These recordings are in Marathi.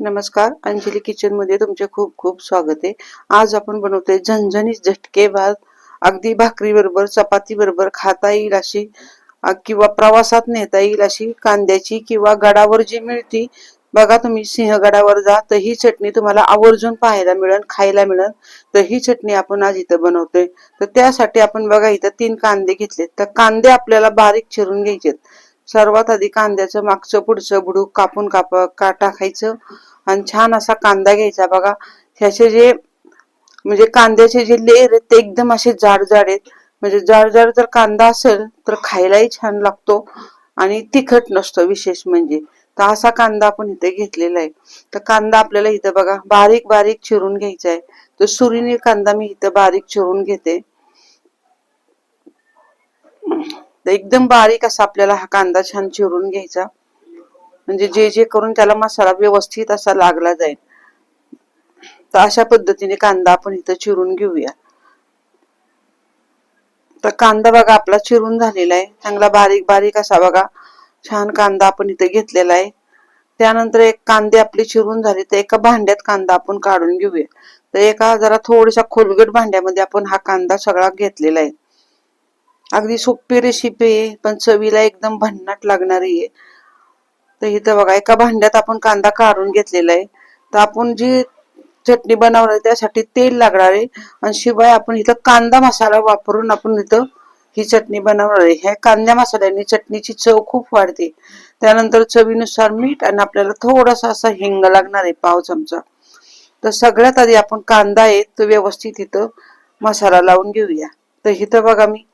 नमस्कार, अंजली किचन मध्ये तुमचे खूप खूप स्वागत आहे। आज आपण बनवतोय झणझणीत झटकेबाज, अगदी भाकरी बरोबर चपाती बरोबर खाता येईल अशी किंवा प्रवासात नेता येईल अशी कांद्याची किंवा गडावर जी मिळती बघा, तुम्ही सिंहगडावर जा तर ही चटणी तुम्हाला आवर्जून पाहायला मिळेल, खायला मिळेल। तर ही चटणी आपण आज इथं बनवतोय। तर त्यासाठी आपण बघा इथं 3 कांदे घेतले। तर कांदे आपल्याला बारीक चिरून घ्यायचे। सर्वात आधी कांद्याचं मागचं पुढचं बुडूक कापून टाकायचं आणि छान असा कांदा घ्यायचा। बघा ह्याचे जे म्हणजे कांद्याचे जे लेयर आहेत ते एकदम असे जाड जाड आहेत। म्हणजे जाड जाड जर कांदा असेल तर खायलाही छान लागतो आणि तिखट नसतो विशेष म्हणजे। तर असा कांदा आपण इथे घेतलेला आहे। तर कांदा आपल्याला इथे बघा बारीक बारीक चिरून घ्यायचा आहे। तर सुरीने कांदा मी इथे बारीक चिरून घेते। तर एकदम बारीक असा आपल्याला हा कांदा छान चिरून घ्यायचा, म्हणजे जे करून त्याला मसाला व्यवस्थित असा लागला जाईल। तर अशा पद्धतीने कांदा आपण इथं चिरून घेऊया। तर कांदा बघा आपला चिरून झालेला आहे, चांगला बारीक बारीक असा बघा छान कांदा आपण इथे घेतलेला आहे। त्यानंतर एक कांदे आपले चिरून झाले तर एका भांड्यात कांदा आपण काढून घेऊया। तर एका जरा थोड्याशा खोलगट भांड्यामध्ये आपण हा कांदा सगळा घेतलेला आहे। अगदी सोपी रेसिपी आहे पण चवीला एकदम भन्नाट लागणारी आहे। तर इथं बघा एका भांड्यात आपण कांदा काढून घेतलेला आहे। तर आपण जी चटणी बनवणार त्यासाठी तेल लागणार आहे आणि शिवाय आपण इथं कांदा मसाला वापरून आपण इथं ही चटणी बनवणार आहे। ह्या कांदा मसाल्याने चटणीची चव खूप वाढते। त्यानंतर चवीनुसार मीठ आणि आपल्याला थोडासा असा हिंग लागणार आहे, पाव चमचा। तर सगळ्यात आधी आपण कांदा आहे तो व्यवस्थित इथं मसाला लावून घेऊया। तर इथं बघा मी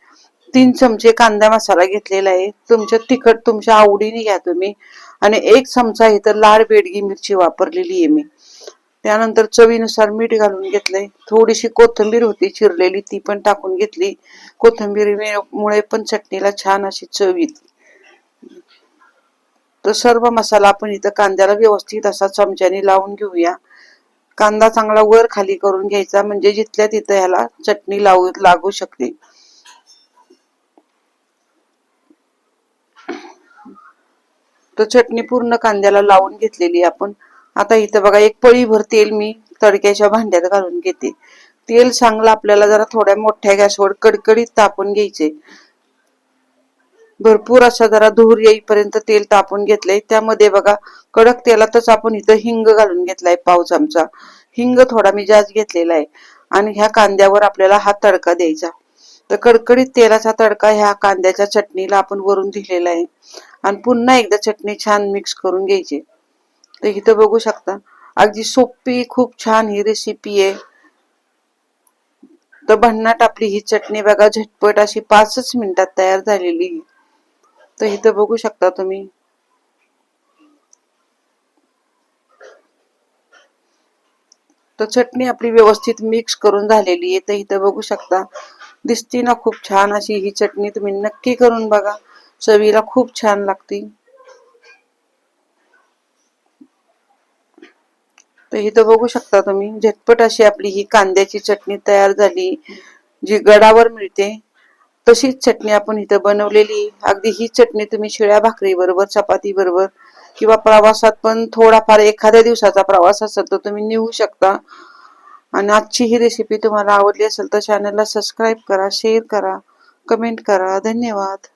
3 चमचे कांदा मसाला घेतलेला आहे। तुमच्या तिखट तुमच्या आवडीने घ्या तुम्ही। आणि 1 चमचा इथं लाल बेडगी मिरची वापरलेली आहे मी। त्यानंतर चवीनुसार मीठ घालून घेतलंय। थोडीशी कोथिंबीर होती चिरलेली ती पण टाकून घेतली। कोथिंबीरीमुळे पण चटणीला छान अशी चव येते। तर सर्व मसाला आपण इथं कांद्याला व्यवस्थित असा चमच्याने लावून घेऊया। कांदा चांगला वर खाली करून घ्यायचा, म्हणजे जिथल्या तिथं ह्याला चटणी लागू शकते। तर चटणी पूर्ण कांद्याला लावून घेतलेली आपण। आता इथं बघा एक पळीभर तेल मी तडक्याच्या भांड्यात घालून घेते। तेल चांगलं आपल्याला जरा थोड्या मोठ्या गॅसवर कडकडीत तापून घ्यायचे। भरपूर असा जरा धूर येईपर्यंत तेल तापून घेतलंय। त्यामध्ये बघा कडक तेलातच आपण इथं हिंग घालून घेतलाय, पाव चमचा हिंग थोडा मी जास्त घेतलेला आहे। आणि ह्या कांद्यावर आपल्याला हा तडका द्यायचा। तर कडकडीत तेलाचा तडका ह्या कांद्याच्या चटणीला आपण वरून दिलेला आहे आणि पुन्हा एकदा चटणी छान मिक्स करून घ्यायची। तर इथं बघू शकता अगदी सोपी खूप छान ही रेसिपी आहे। तर भन्नाट आपली ही चटणी बघा झटपट अशी 5च मिनिटात तयार झालेली। तर इथं बघू शकता तुम्ही। तर चटणी आपली व्यवस्थित मिक्स करून झालेली आहे। तर इथं बघू शकता दिसती ना खूप छान अशी ही चटणी, तुम्ही नक्की करून बघा, चवीला खूप छान लागते। तर इथं बघू शकता तुम्ही झटपट अशी आपली ही कांद्याची चटणी तयार झाली, जी गडावर मिळते तशीच चटणी आपण इथं बनवलेली। अगदी ही चटणी तुम्ही शिळ्या भाकरी बरोबर चपाती बरोबर किंवा प्रवासात पण थोडाफार एखाद्या दिवसाचा प्रवास असेल तर तुम्ही नेऊ शकता। आणि आजची ही रेसिपी तुम्हाला आवडली असेल तर चॅनलला सबस्क्राईब करा, शेअर करा, कमेंट करा। धन्यवाद।